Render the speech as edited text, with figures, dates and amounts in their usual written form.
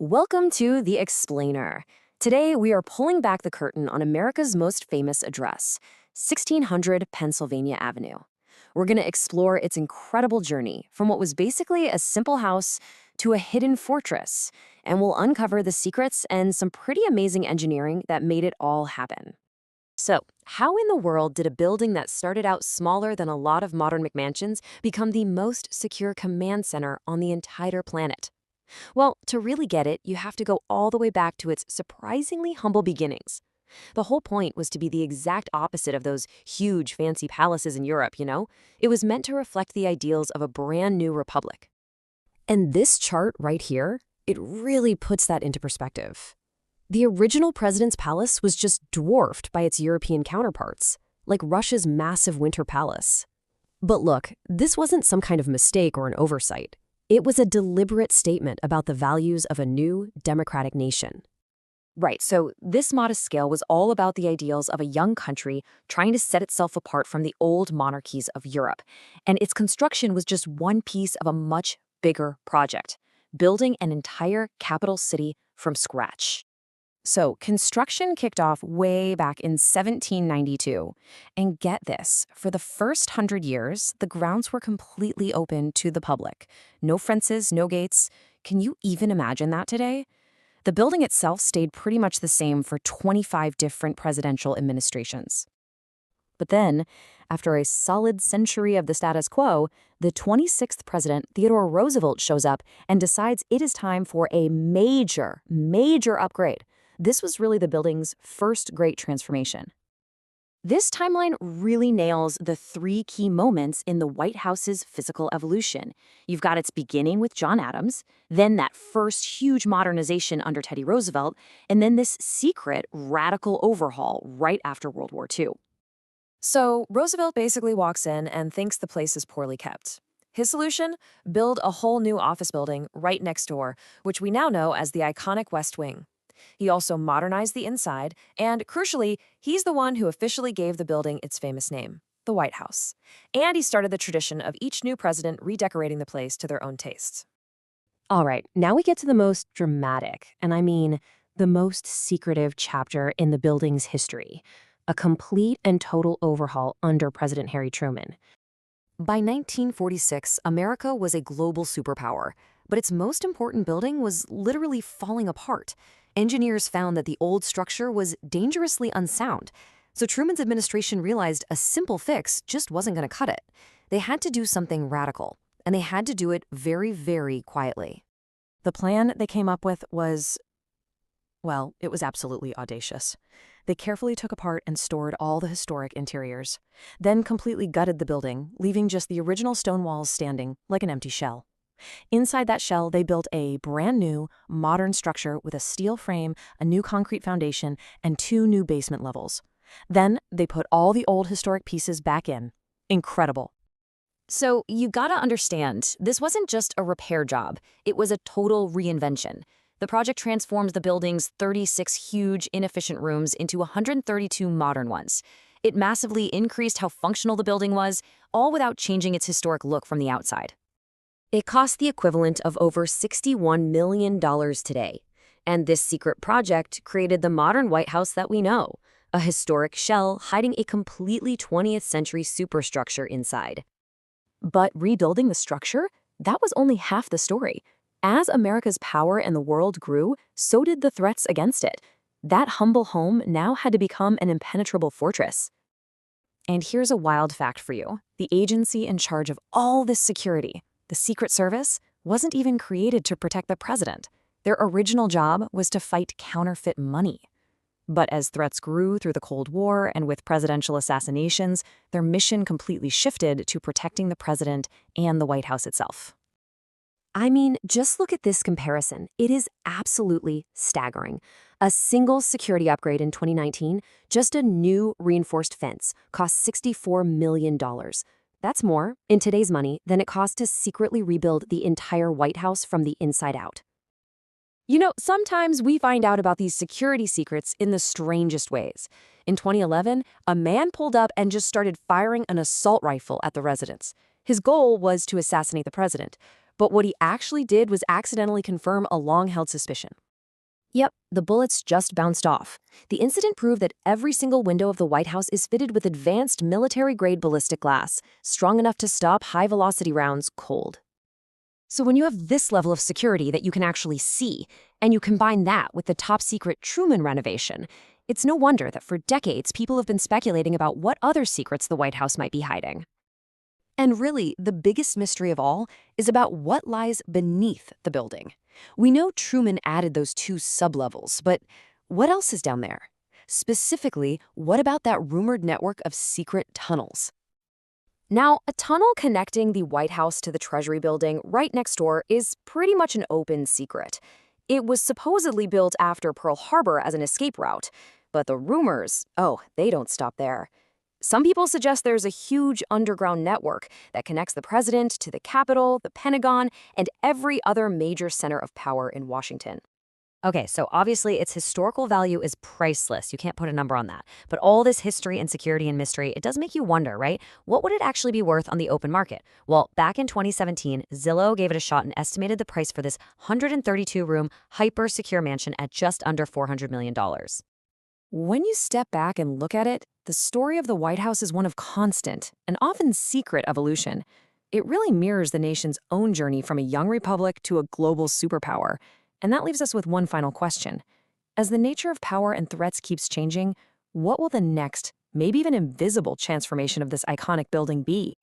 Welcome to The Explainer. Today, we are pulling back the curtain on America's most famous address, 1600 Pennsylvania Avenue. We're going to explore its incredible journey from what was basically a simple house to a hidden fortress, and we'll uncover the secrets and some pretty amazing engineering that made it all happen. So, how in the world did a building that started out smaller than a lot of modern McMansions become the most secure command center on the entire planet? Well, to really get it, you have to go all the way back to its surprisingly humble beginnings. The whole point was to be the exact opposite of those huge, fancy palaces in Europe, you know? It was meant to reflect the ideals of a brand new republic. And this chart right here, it really puts that into perspective. The original president's palace was just dwarfed by its European counterparts, like Russia's massive winter palace. But look, this wasn't some kind of mistake or an oversight. It was a deliberate statement about the values of a new, democratic nation. Right, so this modest scale was all about the ideals of a young country trying to set itself apart from the old monarchies of Europe. And its construction was just one piece of a much bigger project, building an entire capital city from scratch. So, construction kicked off way back in 1792. And get this, for the first 100 years, the grounds were completely open to the public. No fences, no gates. Can you even imagine that today? The building itself stayed pretty much the same for 25 different presidential administrations. But then, after a solid century of the status quo, the 26th president, Theodore Roosevelt, shows up and decides it is time for a major upgrade. This was really the building's first great transformation. This timeline really nails the three key moments in the White House's physical evolution. You've got its beginning with John Adams, then that first huge modernization under Teddy Roosevelt, and then this secret, radical overhaul right after World War II. So Roosevelt basically walks in and thinks the place is poorly kept. His solution? Build a whole new office building right next door, which we now know as the iconic West Wing. He also modernized the inside, and crucially, he's the one who officially gave the building its famous name, the White House. And he started the tradition of each new president redecorating the place to their own tastes. All right, now we get to the most dramatic, and I mean the most secretive chapter in the building's history, a complete and total overhaul under President Harry Truman. By 1946, America was a global superpower, but its most important building was literally falling apart. Engineers found that the old structure was dangerously unsound, so Truman's administration realized a simple fix just wasn't going to cut it. They had to do something radical, and they had to do it very, very quietly. The plan they came up with was, well, it was absolutely audacious. They carefully took apart and stored all the historic interiors, then completely gutted the building, leaving just the original stone walls standing like an empty shell. Inside that shell, they built a brand new, modern structure with a steel frame, a new concrete foundation, and 2 new basement levels. Then they put all the old historic pieces back in. Incredible. So you gotta understand, this wasn't just a repair job. It was a total reinvention. The project transformed the building's 36 huge, inefficient rooms into 132 modern ones. It massively increased how functional the building was, all without changing its historic look from the outside. It cost the equivalent of over $61 million today. And this secret project created the modern White House that we know, a historic shell hiding a completely 20th century superstructure inside. But rebuilding the structure? That was only half the story. As America's power in the world grew, so did the threats against it. That humble home now had to become an impenetrable fortress. And here's a wild fact for you. The agency in charge of all this security, the Secret Service, wasn't even created to protect the president. Their original job was to fight counterfeit money. But as threats grew through the Cold War and with presidential assassinations, their mission completely shifted to protecting the president and the White House itself. I mean, just look at this comparison. It is absolutely staggering. A single security upgrade in 2019, just a new reinforced fence, cost $64 million. That's more, in today's money, than it cost to secretly rebuild the entire White House from the inside out. You know, sometimes we find out about these security secrets in the strangest ways. In 2011, a man pulled up and just started firing an assault rifle at the residence. His goal was to assassinate the president. But what he actually did was accidentally confirm a long-held suspicion. Yep, the bullets just bounced off. The incident proved that every single window of the White House is fitted with advanced military-grade ballistic glass, strong enough to stop high-velocity rounds cold. So when you have this level of security that you can actually see, and you combine that with the top-secret Truman renovation, it's no wonder that for decades people have been speculating about what other secrets the White House might be hiding. And really, the biggest mystery of all is about what lies beneath the building. We know Truman added those two sublevels, but what else is down there? Specifically, what about that rumored network of secret tunnels? Now, a tunnel connecting the White House to the Treasury building right next door is pretty much an open secret. It was supposedly built after Pearl Harbor as an escape route, but the rumors, oh, they don't stop there. Some people suggest there's a huge underground network that connects the president to the Capitol, the Pentagon, and every other major center of power in Washington. Okay, so obviously its historical value is priceless. You can't put a number on that. But all this history and security and mystery, it does make you wonder, right? What would it actually be worth on the open market? Well, back in 2017, Zillow gave it a shot and estimated the price for this 132-room, hyper-secure mansion at just under $400 million. When you step back and look at it, the story of the White House is one of constant and often secret evolution. It really mirrors the nation's own journey from a young republic to a global superpower. And that leaves us with one final question. As the nature of power and threats keeps changing, what will the next, maybe even invisible transformation of this iconic building be?